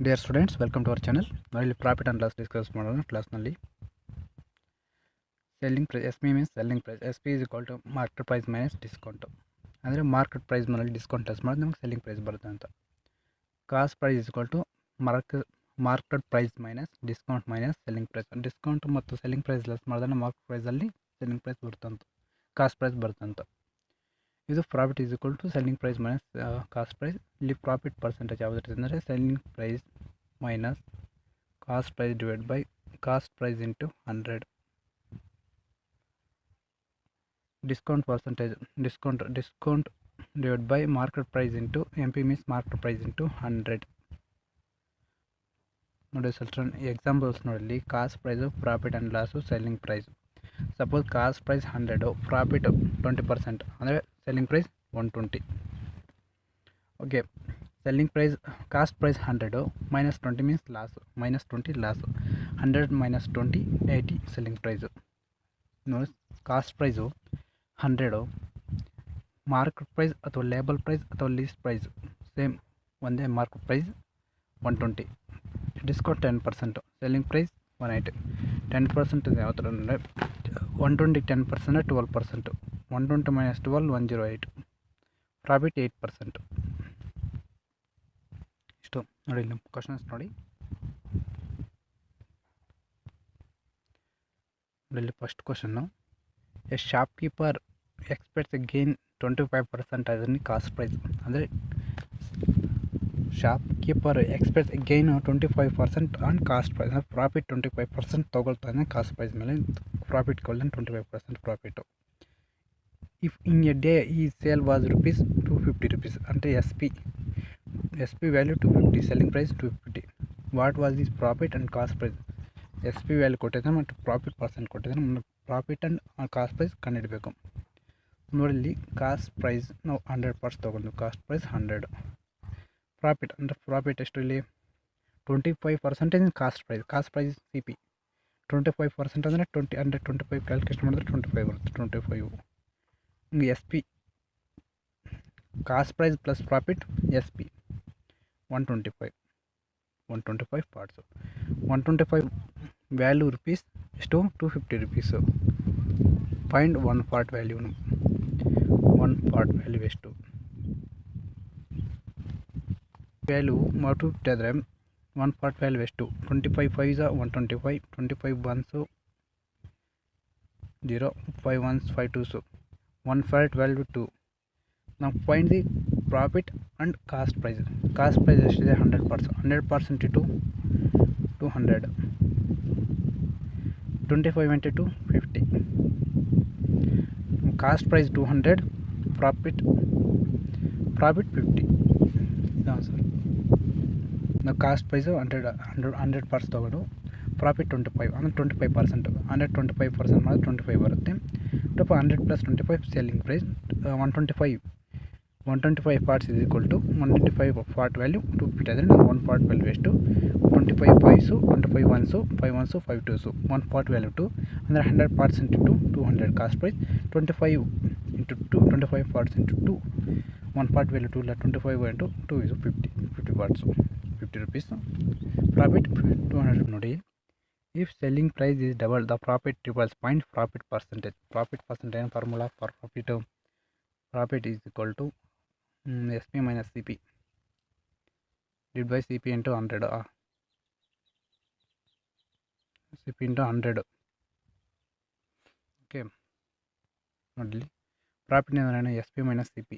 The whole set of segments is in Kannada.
Dear students, welcome to our channel. ನಾವಿಲ್ಲಿ ಪ್ರಾಫಿಟ್ ಆ್ಯಂಡ್ ಲಾಸ್ ಡಿಸ್ಕಸ್ ಮಾಡೋಣ ಕ್ಲಾಸ್ನಲ್ಲಿ. Selling price, S P means selling price. S P is equal to market price minus discount. ಅಂದರೆ ಮಾರ್ಕೆಟ್ ಪ್ರೈಸ್ ಮೇಲೆ ಡಿಸ್ಕೌಂಟ್ ಲೆಸ್ ಮಾಡಿದ್ರೆ ನಮಗೆ ಸೆಲ್ಲಿಂಗ್ ಪ್ರೈಸ್ ಬರುತ್ತೆ ಅಂತ. Cost price is equal to market price minus discount minus selling price. Discount ಮತ್ತು ಸೆಲ್ಲಿಂಗ್ ಪ್ರೈಸ್ ಲೆಸ್ ಮಾಡಿದ್ರೆ ಮಾರ್ಕೆಟ್ ಪ್ರೈಸಲ್ಲಿ ಸೆಲ್ಲಿಂಗ್ ಪ್ರೈಸ್ ಬರುತ್ತಂತ, ಕಾಸ್ಟ್ ಪ್ರೈಸ್ ಬರುತ್ತಂತ. ಇದು profit is equal to selling price minus cost price. ಇಲ್ಲಿ ಪ್ರಾಫಿಟ್ ಪರ್ಸೆಂಟೇಜ್ ಯಾವುದು ಅಂದರೆ selling price minus cost price divide by cost price into 100. Discount percentage discount divide by market price into M P means market price into 100. ನೋಡಿ ಸ್ವಲ್ಪ ಎಕ್ಸಾಂಪಲ್ಸ್ ನೋಡಿ. Cost price, profit and loss, selling price. Suppose cost price 100, profit 20%, ಅಂದರೆ selling price 120. Okay, selling price cost price 100 minus 20 means loss, minus 20 loss. 100 minus 20 80 selling price. ನೋಡಿ, ಕಾಸ್ಟ್ ಪ್ರೈಸು 100, ಮಾರ್ಕೆಟ್ ಪ್ರೈಸ್ ಅಥವಾ ಲೇಬಲ್ ಪ್ರೈಸ್ ಅಥವಾ ಲೀಸ್ಟ್ ಪ್ರೈಸ್ ಸೇಮ್ ಒಂದೇ, market price 120, discount 10%, selling price 180. 10% ಯಾವ ಥರ ಅಂದರೆ 120 10% 12%, 120 ಮೈನಸ್ 12 108, ಪ್ರಾಫಿಟ್ 8%. ಇಷ್ಟು ನೋಡಿ. ನಿಮ್ಮ ಕ್ವಶನ್ಸ್ ನೋಡಿ. ಇಲ್ಲಿ ಫಸ್ಟ್ ಕ್ವಶನ್ನು, a shopkeeper expects a gain 25% ಅದನ್ನು ಕಾಸ್ಟ್ ಪ್ರೈಸ್. ಅಂದರೆ shopkeeper expects a gain 25% on cost price. ಅಂದರೆ ಪ್ರಾಫಿಟ್ 25% ತೊಗೊಳ್ತಾನೆ ಕಾಸ್ಟ್ ಪ್ರೈಸ್ ಮೇಲೆ, ಪ್ರಾಫಿಟ್ ಕೊಲ್ದನ್ 25% profit. If in a day ಈ ಸೇಲ್ ವಾಸ್ ರುಪೀಸ್ 250 rupees, అంటే SP value 250, selling price 250. What was this profit and cost price? SP value ಕೊಟ್ಟಿದ್ದಾನೆ ಮತ್ತು ಪ್ರಾಫಿಟ್ ಪರ್ಸೆಂಟ್ ಕೊಟ್ಟಿದ್ದಾನೆ. ಪ್ರಾಫಿಟ್ ಆ್ಯಂಡ್ ಕಾಸ್ಟ್ ಪ್ರೈಸ್ ಕಂಡುಹಿಡಬೇಕು. ನೋಡಿ, ಕಾಸ್ಟ್ ಪ್ರೈಸ್ ನಾವು 100% ತೊಗೊಂಡು, ಕಾಸ್ಟ್ ಪ್ರೈಸ್ 100. ಪ್ರಾಫಿಟ್ ಅಂದರೆ ಪ್ರಾಫಿಟ್ ಎಷ್ಟು ಇಲ್ಲಿ 25% ಕಾಸ್ಟ್ ಪ್ರೈಸ್ CP 25% ಅಂದರೆ 125 ಕ್ಯಾಲ್ಕುಲೇಟ್ ಮಾಡಿದ್ರೆ 25 ಬರುತ್ತೆ. 25 ಹಿಂಗೆ SP cost price plus profit SP 125 parts. 125 value rupees ಎಷ್ಟು 250 rupees. ಫೈಂಡ್ ಒನ್ ಪಾರ್ಟ್ ವ್ಯಾಲ್ಯೂನು. ಒನ್ ಪಾರ್ಟ್ ವ್ಯಾಲ್ಯೂ ಎಷ್ಟು ವ್ಯಾಲ್ಯೂ 250 ಆದರೆ ಒನ್ ಪಾರ್ಟ್ ವ್ಯಾಲ್ಯೂ ಎಷ್ಟು? 25 5s 125, 25 1s 0, 5 1s 5 2s, one part value 2. ನಾವು find the profit and cost price. Cost price ಎಷ್ಟಿದೆ 100%. 100% ಇಟ್ಟು 200, 25 into 250. Cost price 200, profit 50. ಹಾಂ ಸರ್, ನಾವು ಕಾಸ್ಟ್ ಪ್ರೈಸು 100% ತೊಗೊಂಡು ಪ್ರಾಫಿಟ್ 25 ಅಂದರೆ 25%. 125% ಮಾಡಿದ್ರೆ 25 ಬರುತ್ತೆ. 100 + 25 selling price 125 parts is equal to 125 part value 250 ಆದರೆ ನಾವು ಒನ್ ಪಾರ್ಟ್ ವ್ಯಾಲ್ಯೂ ಎಷ್ಟು 25 5s 25 1s 5 1s 5 2s, one part value 2 ಅಂದರೆ 100% into 200. Cost price 25 into 2, 25 parts into 2, one part value 2 ಇಲ್ಲ, 25 into 2 is 50 parts, 50 rupees. Profit 200. ನೋಡಿ, if selling price is double the profit triples. Find profit percentage. Profit percentage ಏನು formula for profit? Profit is equal to SP minus CP divided by CP into 100. CP into 100. Okay, ನೋಡಿ ಪ್ರಾಫಿಟ್ ಅಂದರೆ SP minus CP.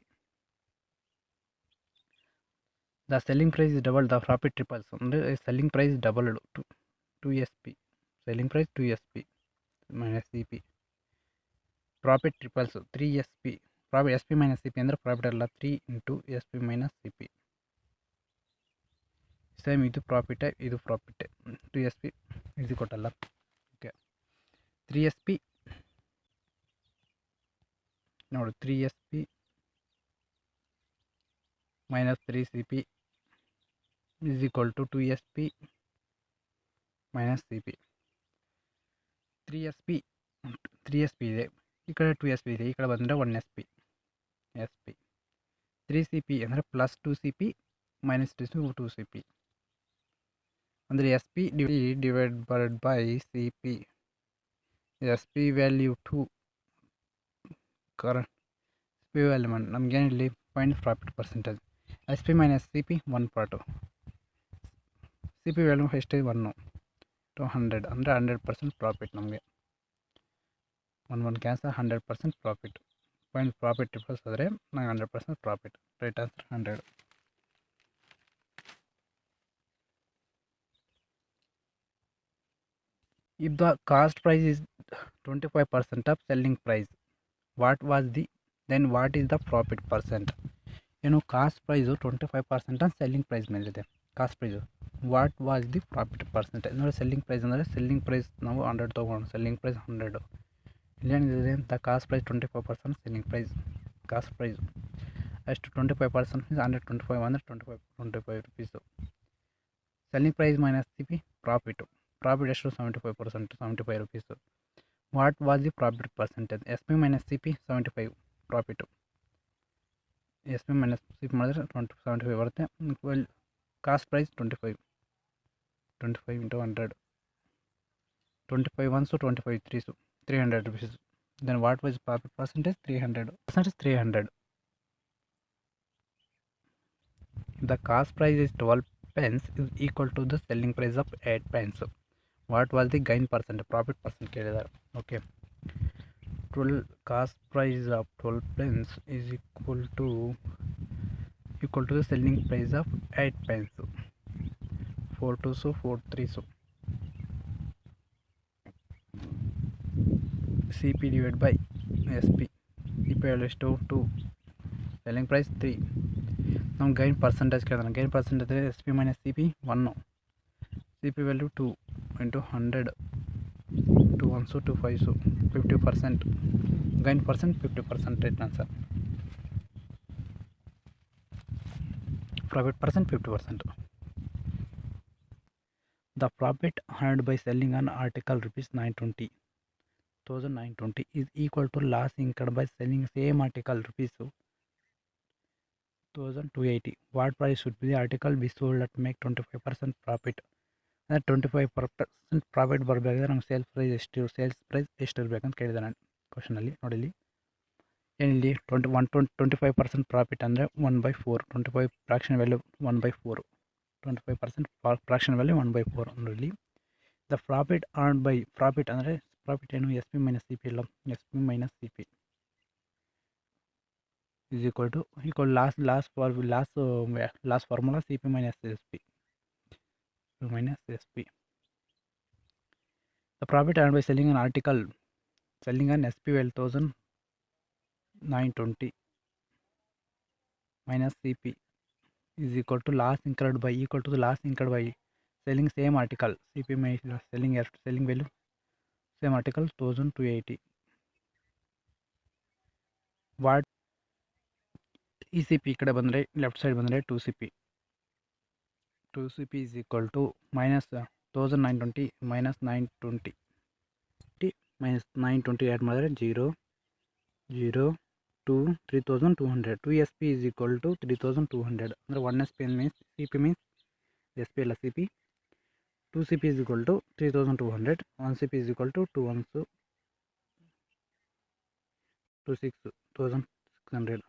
The selling price is double the profit triples. ಅಂದರೆ selling price double 2SP, selling price 2SP minus CP. Profit triples 3SP. Profit SP minus CP ಅಂದರೆ ಪ್ರಾಫಿಟ್ ಅಲ್ಲ, 3 into SP minus CP. Same ಇದು ಪ್ರಾಫಿಟೇ, ಇದು ಪ್ರಾಫಿಟೇ. 2SP ಇದು ಕೊಟ್ಟಲ್ಲ. ಓಕೆ, 3SP ನೋಡಿ, 3SP minus 3CP is equal to 2SP minus CP. 3SP ಇದೆ, ಈ ಕಡೆ 2SP ಇದೆ, ಈ ಕಡೆ ಬಂದರೆ 1SP. 3CP ಅಂದರೆ ಪ್ಲಸ್ 2CP ಮೈನಸ್ 2CP. ಅಂದರೆ S P divided by C P. S P value 2 current P value ನಮಗೇನಿಲ್ಲಿ find profit percentage. S P minus C P 1 part, C P value ಎಷ್ಟು 1 to 100 ಅಂದರೆ 100% ಪ್ರಾಫಿಟ್. ನಮಗೆ 1 cancel 100% profit. Find profit difference ಆದರೆ ನಂಗೆ 100% profit. Right answer 100. If the cost price is 25% of selling price, what is the profit percent? ಏನು ಕಾಸ್ಟ್ ಪ್ರೈಸು 25% ಅಂತ ಸೆಲ್ಲಿಂಗ್ ಪ್ರೈಸ್ ಮೇಲಿದೆ. Cost price what was the profit percentage ನೋಡಿ. ಸೆಲ್ಲಿಂಗ್ ಪ್ರೈಸ್ ಅಂದರೆ ಸೆಲ್ಲಿಂಗ್ ಪ್ರೈಸ್ ನಾವು 100 ತೊಗೊಂಡು ಸೆಲ್ಲಿಂಗ್ ಪ್ರೈಸ್ 100. ಇಲ್ಲೇನಿದೆ ಅಂತ cost price 25% selling price cost price ಎಷ್ಟು 25% ಮೀನ್ಸ್ 125 ಅಂದರೆ 25 rupees. Selling price minus C P profit ಎಷ್ಟು 75%, 75 rupees. What was the profit percentage? S P minus C P 75 profit. S P minus C P ಮಾಡಿದ್ರೆ 75 ಬರುತ್ತೆ. Cost price 25 into 100, 25 1s 25 3s 300 rupees. Then what was profit percentage? 300. The cost price is 12 pence is equal to the selling price of 8 pence. What was the gain percent? Profit percent ಕೇಳಿದ್ದಾರೆ. Okay, 12 cost price of 12 pence is equal to the selling price of 8 pence. 4 2s 4 3s. CP divided by SP. CP value is 2, selling price 3. ನಾವು ಗೈನ್ ಪರ್ಸೆಂಟೇಜ್ ಕೇಳಿದ್ರೆ gain percentage SP minus CP 1, CP value 2 into 100, 2 1s 2 5s 50%. Gain percent 50%. Right answer. Profit percent 50%. The profit earned by selling an article rupees 920 is equal to loss incurred by selling same article rupees 1280. What price should be the article be sold at make 25% profit? ಅಂದರೆ 25% ಪ್ರಾಫಿಟ್ ಬರಬೇಕಾದ್ರೆ ನಮ್ಗೆ ಸೇಲ್ಸ್ ಪ್ರೈಸ್ ಎಷ್ಟು ಇರಬೇಕಂತ ಕೇಳಿದ್ದಾನೆ ಕ್ವಶನಲ್ಲಿ. ನೋಡಿ ಏನಿಲ್ಲಿ 25% ಪ್ರಾಫಿಟ್ ಅಂದರೆ 1/4. 25 ಫ್ರಾಕ್ಷನ್ ವ್ಯಾಲ್ಯೂ 1/4. 25% fraction value 1/4. ನೋಡಿ the profit earned by profit ಅಂದರೆ ಪ್ರಾಫಿಟ್ ಏನು S P minus C P ಇಲ್ಲ. S P minus C P is equal to last formula CP minus SP. The profit earned by selling an SP value 1920 minus CP is equal to loss incurred by selling same article. CP minus selling value same article 1280. What ಈ ಸಿ ಪಿ ಈ ಕಡೆ ಬಂದರೆ ಲೆಫ್ಟ್ ಸೈಡ್ ಬಂದರೆ 2CP is equal to minus 1920 minus 920 minus 920 add ಮಾಡಿದ್ರೆ 0 2 3200. 2SP is equal to 3200 ಅಂದರೆ 1SP means CP means SP ಅಲ್ಲ CP. 2CP is equal to 3200. 1CP is equal to 2 1s 2600.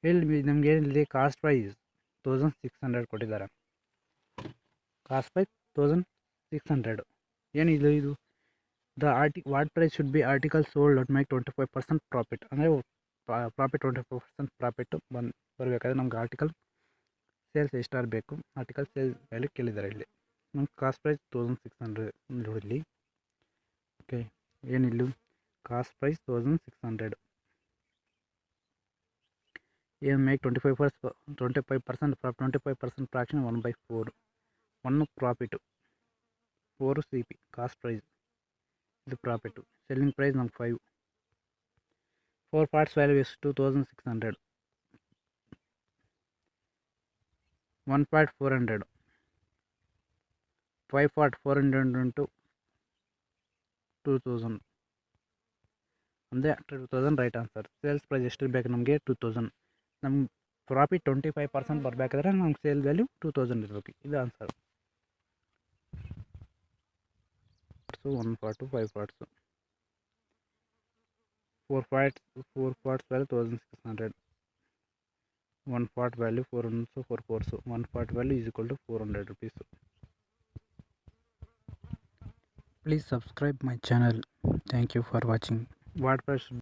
ಇಲ್ಲಿ ನಮಗೆ ಏನಿದೆ ಕಾಸ್ಟ್ ಪ್ರೈಸ್ 1600 ಕೊಟ್ಟಿದ್ದಾರೆ. ಕಾಸ್ಟ್ ಪ್ರೈಸ್ 1600 ಏನಿದೆ ಇದು what price should be article sold at make 25% profit. ಅಂದರೆ ಪ್ರಾಫಿಟ್ 25% ಪ್ರಾಫಿಟ್ ಬರಬೇಕಾದ್ರೆ ನಮ್ಗೆ ಆರ್ಟಿಕಲ್ ಸೇಲ್ಸ್ ಎಷ್ಟು ಇರಬೇಕು, ಆರ್ಟಿಕಲ್ ಸೇಲ್ಸ್ ವ್ಯಾಲ್ಯೂ ಕೇಳಿದ್ದಾರೆ. ಇಲ್ಲಿ ನಮ್ಗೆ ಕಾಸ್ಟ್ ಪ್ರೈಸ್ 1600 ನೋಡಿಲ್ಲಿ. ಓಕೆ, ಏನಿಲ್ಲ ಕಾಸ್ಟ್ ಪ್ರೈಸ್ 1600 ಏನು make 25% fraction 1/4. 1 profit 4 CP cost price ಇದು ಪ್ರಾಫಿಟು. ಸೆಲ್ಲಿಂಗ್ ಪ್ರೈಸ್ ನಮ್ಗೆ 5. 4 parts ವ್ಯಾಲ್ಯೂ ಎಷ್ಟು 2600. 1 part 400. 5 part 400 into 2000 ಅಂದರೆ 2000. Right answer. ಸೇಲ್ಸ್ ಪ್ರೈಸ್ ಎಷ್ಟು ಇರಬೇಕು ನಮಗೆ 2000. ನಮ್ಗೆ ಪ್ರಾಫಿಟ್ 25% ಬರಬೇಕಾದ್ರೆ ನಮ್ಗೆ ಸೇಲ್ ವ್ಯಾಲ್ಯೂ 2000 ಇರಬೇಕು. ಇದು answer. 1 part 5 parts. 4 parts value 1600. 1 part value 400, so 4 parts. 1 part value is equal to 400 rupees. Please subscribe my channel. Thank you for watching. WordPress